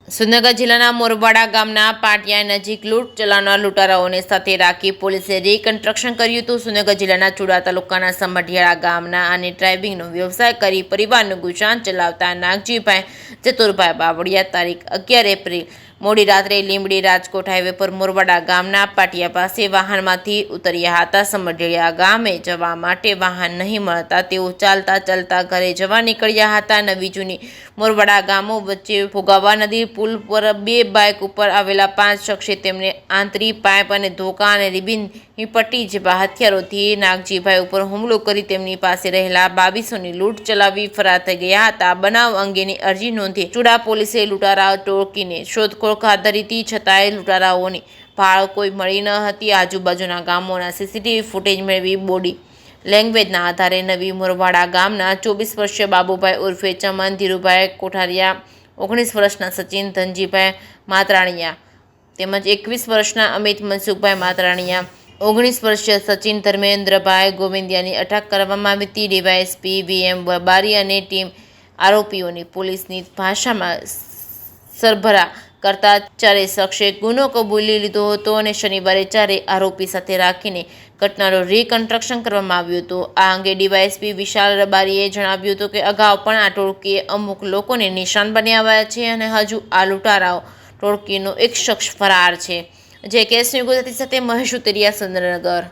સુરનગર જિલ્લાના મોરવાડા ગામના પાટિયા નજીક લૂંટ ચલાવનાર લૂંટારાઓને સાથે રાખી પોલીસે રીકન્સ્ટ્રક્શન કર્યું હતું. સુરનગર જિલ્લાના ચુડા તાલુકાના સમઢિયાળા ગામના અને ડ્રાઇવિંગનો વ્યવસાય કરી પરિવારનું ગુજરાન ચલાવતા નાગજીભાઈ ચતુરભાઈ બાવળિયા તારીખ 11 એપ્રિલ મોડી રાત્રે લીંબડી રાજકોટ હાઈવે પર મોરવાડા ગામના પાટિયા પાસે વાહનમાંથી ઉતર્યા હતા. સમઢિયાળા ગામે જવા માટે વાહન નહીં મળતા તેઓ ચાલતા ચાલતા ઘરે જવા નીકળ્યા હતા. નવી જૂની મોરવાડા ગામો વચ્ચે ફુગાવા નદી પુલ પર બે બાઇક ઉપર આવેલા 5 શખ્સે તેમને આંતરી પાઇપ અને ધોકા અને રિબિનની પટ્ટી જેવા હથિયારોથી નાગજીભાઈ ઉપર હુમલો કરી તેમની પાસે રહેલા 2200ની લૂંટ ચલાવી ફરાર થઈ ગયા હતા. બનાવ અંગેની અરજી નોંધી ચુડા પોલીસે લૂંટારા ટોળકીને શોધખોળ હાથ ધરી હતી, છતાંય લૂંટારાઓની ભાળ કોઈ મળી ન હતી. આજુબાજુના ગામોના સીસીટીવી ફૂટેજ મેળવી બોડી લેંગ્વેજના આધારે નવી મોરવાડા ગામના 24 વર્ષીય બાબુભાઈ ઉર્ફે ચમન ધીરુભાઈ કોઠારિયા, 19 વર્ષના સચિન ધનજીભાઈ માતરાણીયા તેમજ 21 વર્ષના અમિત મનસુખભાઈ માતરાણીયા, 19 વર્ષીય સચિન ધર્મેન્દ્રભાઈ ગોવિંદિયાની અટક કરવામાં આવી હતી. ડીવાયએસપી VM બારી અને ટીમ આરોપીઓની પોલીસની ભાષામાં સરભરા કરતા 4 શખ્સે ગુનો કબૂલી લીધો હતો અને શનિવારે 4 આરોપી સાથે રાખીને ઘટનાનું રીકન્સ્ટ્રક્શન કરવામાં આવ્યું હતું. આ અંગે ડીવાયએસપી વિશાલ રબારીએ જણાવ્યું હતું કે અગાઉ પણ આ ટોળકીએ અમુક લોકોને નિશાન બનાવ્યા છે અને હજુ આ લૂંટારાઓ ટોળકીનો એક શખ્સ ફરાર છે. જે કેસની ગુજરાતી સાથે મહેશ ઉતરિયા, સુરેન્દ્રનગર.